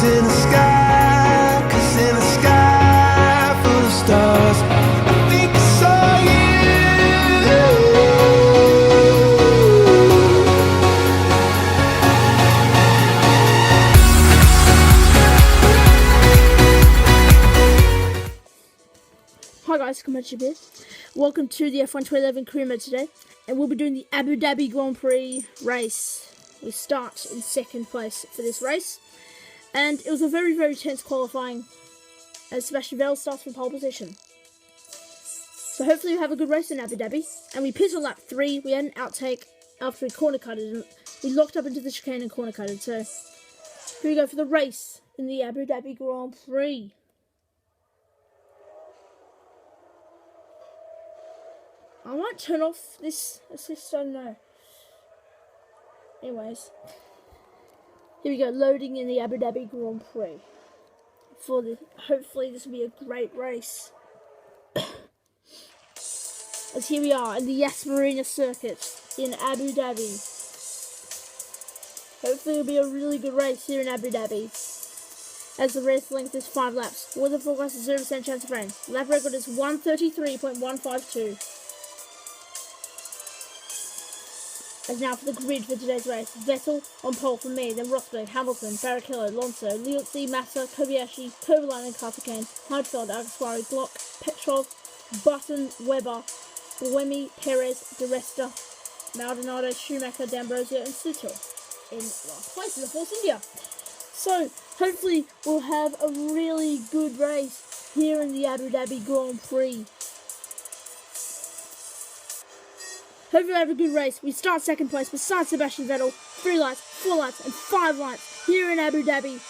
in the sky, 'cause in a sky full of stars, I think I saw you. Hi guys, Comanche here. Welcome to the F1 2011 career mode today, and we'll be doing the Abu Dhabi Grand Prix race. We start in second place for this race, and it was a very, very tense qualifying as Sebastian Vettel starts from pole position. So hopefully we have a good race in Abu Dhabi, and we pitted on lap 3. We had an outtake after we corner cutted, and we locked up into the chicane and corner cutted. So here we go for the race in the Abu Dhabi Grand Prix. I might turn off this assist, I don't know. Anyways, here we go, loading in the Abu Dhabi Grand Prix. Hopefully this will be a great race. As here we are in the Yas Marina circuit in Abu Dhabi. Hopefully it'll be a really good race here in Abu Dhabi. As the race length is 5 laps. Weather forecast is 0% chance of rain. Lap record is 1:33.152. As now for the grid for today's race. Vettel on pole for me, then Rosberg, Hamilton, Barrichello, Alonso, Liuzzi, Massa, Kobayashi, Kovalainen, Karthikeyan, Heidfeld, Alguersuari, Glock, Petrov, Button, Webber, Buemi, Perez, Di Resta, Maldonado, Schumacher, D'Ambrosio, and Sutil in last place in the Force India. So hopefully we'll have a really good race here in the Abu Dhabi Grand Prix. Hopefully we have a good race. We start second place beside Sebastian Vettel. 3 lights, 4 lights, and 5 lights here in Abu Dhabi.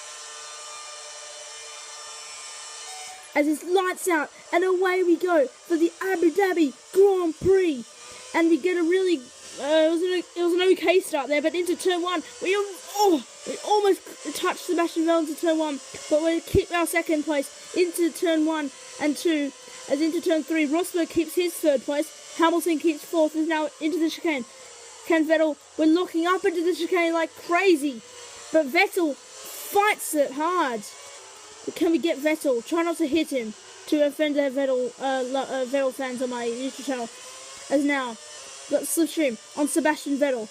As it's lights out, and away we go for the Abu Dhabi Grand Prix. And we get a really, it was an okay start there, but into turn 1, we almost touched Sebastian Vettel into turn 1, but we keep our second place into turn 1 and 2. As into turn 3, Rosberg keeps his third place. Hamilton keeps 4th, is now into the chicane. Can Vettel, we're locking up into the chicane like crazy. But Vettel fights it hard. But can we get Vettel? Try not to hit him to offend the Vettel fans on my YouTube channel. As now, got slipstream on Sebastian Vettel.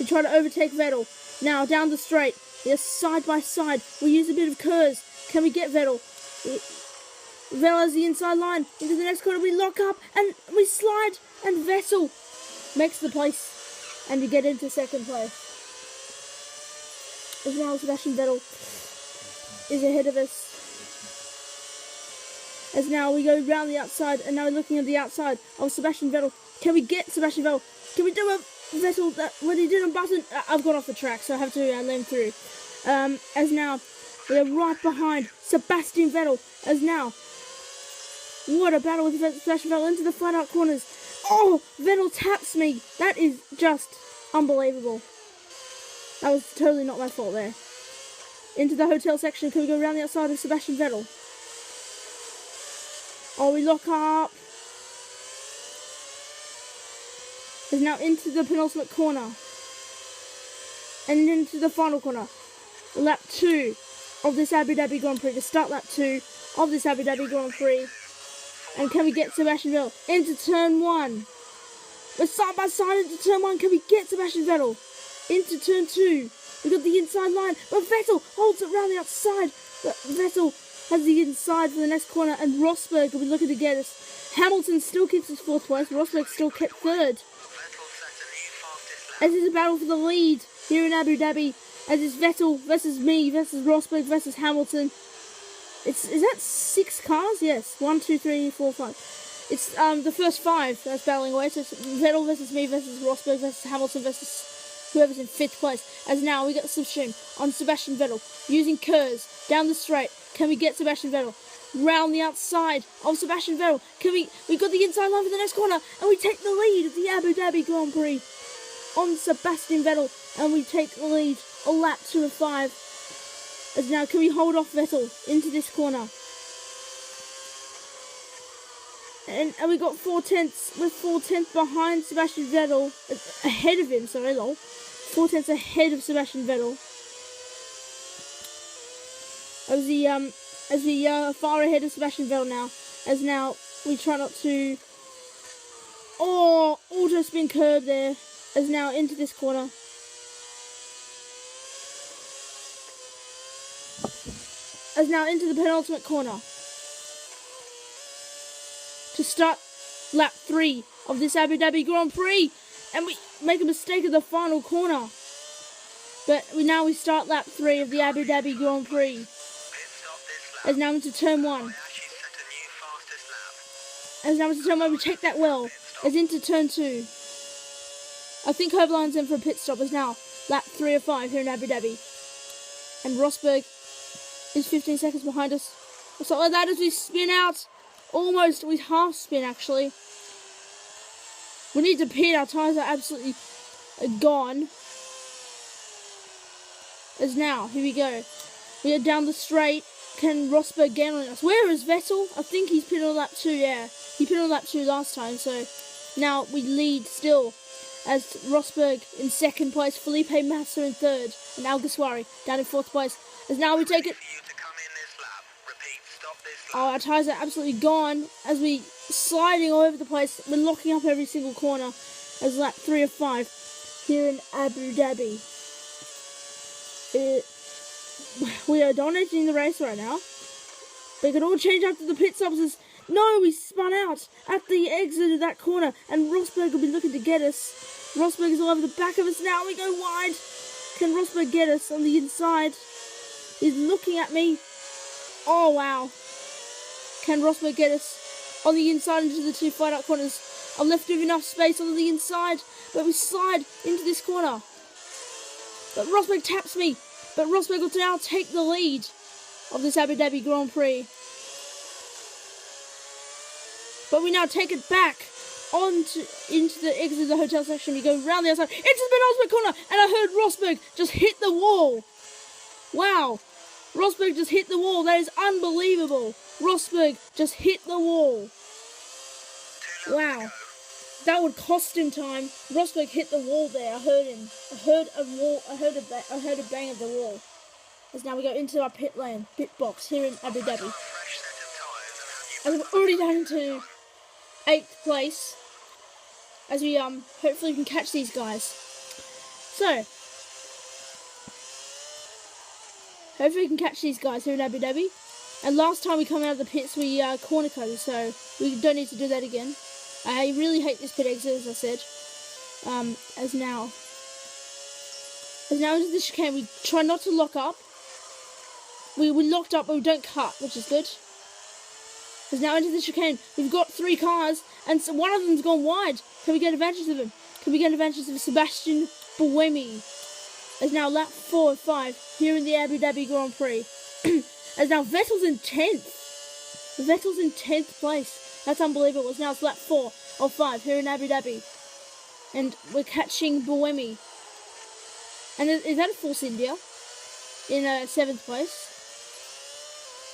We try to overtake Vettel. Now down the straight. They're side by side. We use a bit of curves. Can we get Vettel? Vettel has the inside line. Into the next corner we lock up and we slide, and Vettel makes the place and we get into second place. As now Sebastian Vettel is ahead of us. As now we go round the outside, and now we're looking at the outside of Sebastian Vettel. Can we get Sebastian Vettel? Can we do a Vettel that what he did on Button? I've got off the track, so I have to let him through. As now we are right behind Sebastian Vettel. As now, what a battle with Sebastian Vettel into the flat out corners. Oh, Vettel taps me. That is just unbelievable. That was totally not my fault there. Into the hotel section. Can we go around the outside of Sebastian Vettel? Oh, we lock up. Is now into the penultimate corner. And into the final corner. Lap 2 of this Abu Dhabi Grand Prix. To start lap 2 of this Abu Dhabi Grand Prix. And can we get Sebastian Vettel into turn 1? We're side by side into turn 1. Can we get Sebastian Vettel into turn 2? We've got the inside line, but Vettel holds it round the outside. But Vettel has the inside for the next corner, and Rosberg will be looking to get us. Hamilton still keeps his 4th place. Rosberg still kept 3rd. As is a battle for the lead here in Abu Dhabi. As is Vettel versus me versus Rosberg versus Hamilton. Is that 6 cars? Yes. 1, 2, 3, 4, 5. It's the first 5 that's battling away. So it's Vettel versus me versus Rosberg versus Hamilton versus whoever's in 5th place. As now we got the slipstream on Sebastian Vettel using curves down the straight. Can we get Sebastian Vettel round the outside of Sebastian Vettel? We got the inside line for the next corner, and we take the lead of the Abu Dhabi Grand Prix on Sebastian Vettel, and we take the lead on lap 2 of 5. As now, can we hold off Vettel into this corner? And we got 4/10. We're 4/10 behind Sebastian Vettel. Ahead of him, sorry, lol. 4/10 ahead of Sebastian Vettel. as we far ahead of Sebastian Vettel now. As now we try not to. Oh, auto spin curb there. As now into this corner. As now into the penultimate corner. To start lap 3 of this Abu Dhabi Grand Prix. And we make a mistake at the final corner. But now we start lap 3 of the Abu Dhabi Grand Prix. As now into turn 1. As now into turn 1, we take that well. As into turn 2. I think Herbaline's in for a pit stop. As now lap 3 of 5 here in Abu Dhabi. And Rosberg is 15 seconds behind us. Or something like that as we spin out. Almost, we half spin actually. We need to pit, our tyres are absolutely gone. As now, here we go. We are down the straight. Can Rosberg get on us? Where is Vettel? I think he's pitted on lap 2, yeah. He pitted on lap 2 last time, so now we lead still. As Rosberg in 2nd place, Felipe Massa in 3rd, and Al Ghaswari down in 4th place. As now we take it. Oh, our tyres are absolutely gone as we sliding all over the place. We're locking up every single corner as lap 3 of 5 here in Abu Dhabi. We are dominating the race right now. They could all change after the pit stops. No, we spun out at the exit of that corner and Rosberg will be looking to get us. Rosberg is all over the back of us now. We go wide. Can Rosberg get us on the inside? He's looking at me. Oh, wow. Can Rosberg get us on the inside into the 2 flat-out corners? I've left enough space on the inside, but we slide into this corner. But Rosberg taps me. But Rosberg will now take the lead of this Abu Dhabi Grand Prix. But we now take it back into the exit of the hotel section. We go round the outside into the penultimate corner, and I heard Rosberg just hit the wall. Wow. Rosberg just hit the wall. That is unbelievable. Rosberg just hit the wall. Wow. That would cost him time. Rosberg hit the wall there. I heard him. I heard a wall. I heard a bang of the wall. As now we go into our pit lane, pit box here in Abu Dhabi. And we're already down into 8th place. As we hopefully can catch these guys. So hopefully we can catch these guys here in Abu Dhabi. And last time we come out of the pits, we corner coded, so we don't need to do that again. I really hate this pit exit, as I said. As now into the chicane, we try not to lock up. We locked up, but we don't cut, which is good. As now into the chicane, we've got 3 cars, and so one of them's gone wide. Can we get advantage of him? Can we get advantage of Sebastian Buemi? As now lap 4 of 5 here in the Abu Dhabi Grand Prix. As now Vettel's in 10th. Vettel's in 10th place. That's unbelievable. As now it's lap 4 of 5 here in Abu Dhabi. And we're catching Buemi. And is that a Force India? In 7th place.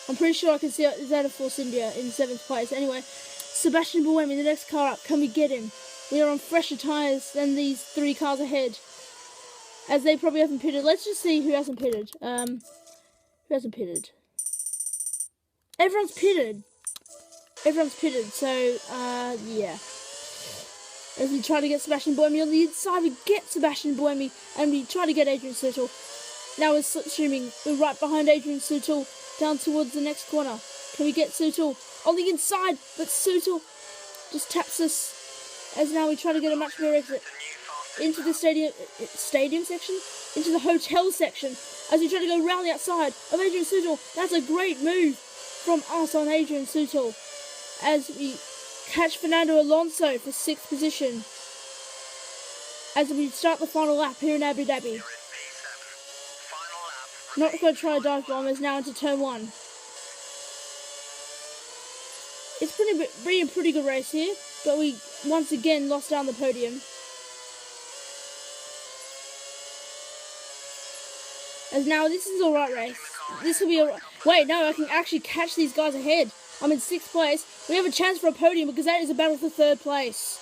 I'm pretty sure I can see, is that a Force India in 7th place? Anyway, Sebastian Buemi, the next car up. Can we get him? We are on fresher tyres than these 3 cars ahead. As they probably haven't pitted. Let's just see who hasn't pitted. Who hasn't pitted? Everyone's pitted. Everyone's pitted, so, yeah. As we try to get Sebastian Buemi on the inside, we get Sebastian Buemi, and we try to get Adrian Sutil. Now we're slipstreaming. We're right behind Adrian Sutil, down towards the next corner. Can we get Sutil on the inside? But Sutil just taps us. As now we try to get a much better exit into the stadium section, into the hotel section. As we try to go round the outside of Adrian Sutil. That's a great move from us on Adrian Sutil. As we catch Fernando Alonso for 6th position. As we start the final lap here in Abu Dhabi. Not going to try a dive bomb, as now into turn 1. It's been a pretty good race here, but we once again lost down the podium. As now this is alright race. This will be alright. Wait, no, I can actually catch these guys ahead. I'm in 6th place. We have a chance for a podium because that is a battle for 3rd place.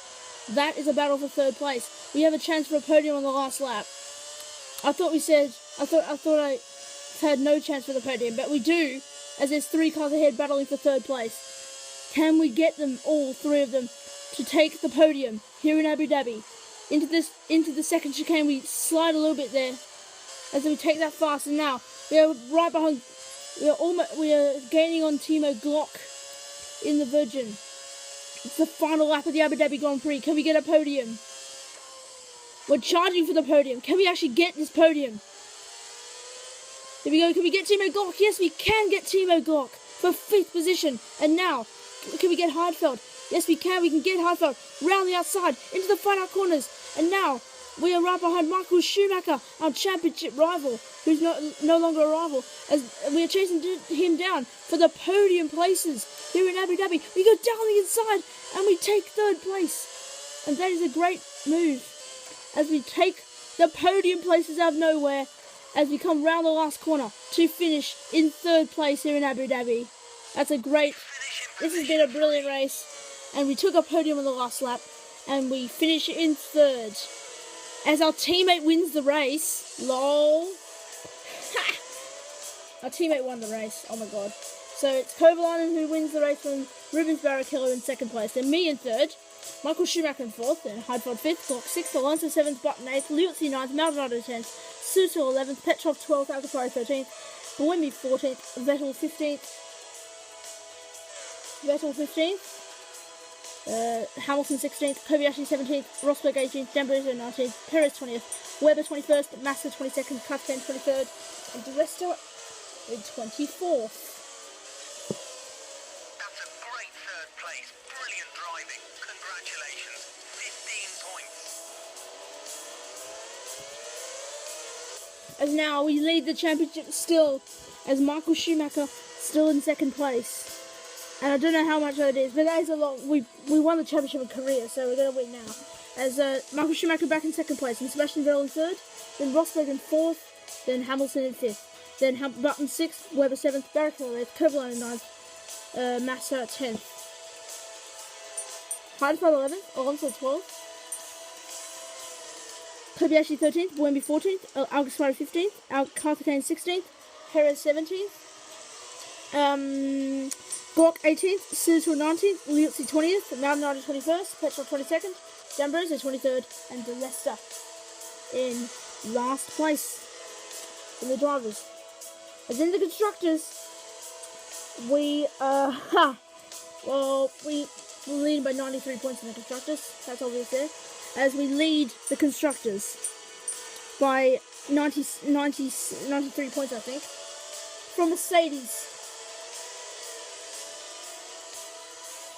That is a battle for 3rd place. We have a chance for a podium on the last lap. I thought had no chance for the podium, but we do, as there's 3 cars ahead battling for 3rd place. Can we get them, all 3 of them, to take the podium here in Abu Dhabi? Into the second chicane, we slide a little bit there, as we take that fast, and now we are right behind. We are gaining on Timo Glock in the Virgin. It's the final lap of the Abu Dhabi Grand Prix. Can we get a podium? We're charging for the podium. Can we actually get this podium? Here we go. Can we get Timo Glock? Yes, we can get Timo Glock for 5th position. And now, can we get Heidfeld? Yes, we can. We can get Heidfeld round the outside into the flat out corners. And now, we are right behind Michael Schumacher, our championship rival, who's no longer a rival, as we are chasing him down for the podium places here in Abu Dhabi. We go down the inside and we take 3rd place. And that is a great move, as we take the podium places out of nowhere, as we come round the last corner to finish in 3rd place here in Abu Dhabi. That's a great, this has been a brilliant race, and we took a podium on the last lap, and we finish in 3rd. As our teammate wins the race. Lol. Our teammate won the race. Oh my god. So it's Kovalainen who wins the race from Rubens Barrichello in 2nd place. Then me in 3rd. Michael Schumacher in 4th. Then Heidfeld 5th. Glock 6th. Alonso 7th. Button 8th. Liuzzi 9th. Maldonado 10th. Sutil 11th. Petrov 12th. Alcapari 13th. Buemi 14th. Vettel 15th. Hamilton 16th, Kobayashi 17th, Rosberg 18th, D'Ambrosio 19th, Perez 20th, Webber 21st, Massa 22nd, Kapten 23rd, and Di Resta in 24th. That's a great 3rd place. Brilliant driving. Congratulations. 15 points. As now we lead the championship still, as Michael Schumacher still in 2nd place. And I don't know how much that is, but that is a lot. We won the championship in Korea, so we're going to win now. As Michael Schumacher back in 2nd place, and Sebastian Vettel in 3rd, then Rosberg in 4th, then Hamilton in 5th, then Button 6th, Webber 7th, Barrichello 8th, Kovalainen 9th, Massa 10th. Heidfeld 11th, Alonso 12th, Kobayashi 13th, Buemi 14th, Alcapari 15th, Carthagena 16th, Perez 17th, Glock 18th, Sutil 19th, Liuzzi 20th, Maldonado 21st, Petrov 22nd, D'Ambrosio 23rd, and Di Resta in last place in the drivers. As in the constructors, we we're leading by 93 points in the constructors. That's obvious there. As we lead the constructors by 93 points, I think, from Mercedes.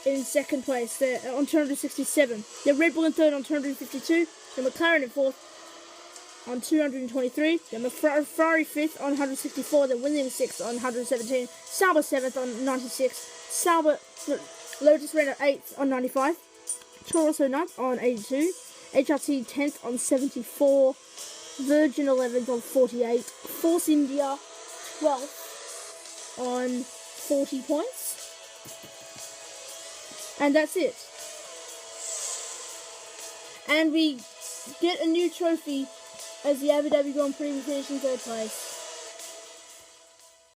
In 2nd place, they're on 267. They're Red Bull in 3rd on 252. Then McLaren in 4th on 223. Then Ferrari 5th on 164. Then Williams 6th on 117. Sauber 7th on 96. Lotus Renault 8th on 95. Toro Rosso 9th on 82. HRT 10th on 74. Virgin 11th on 48. Force India 12th on 40 points. And that's it. And we get a new trophy as the Abu Dhabi Grand Prix. We finish in 3rd place.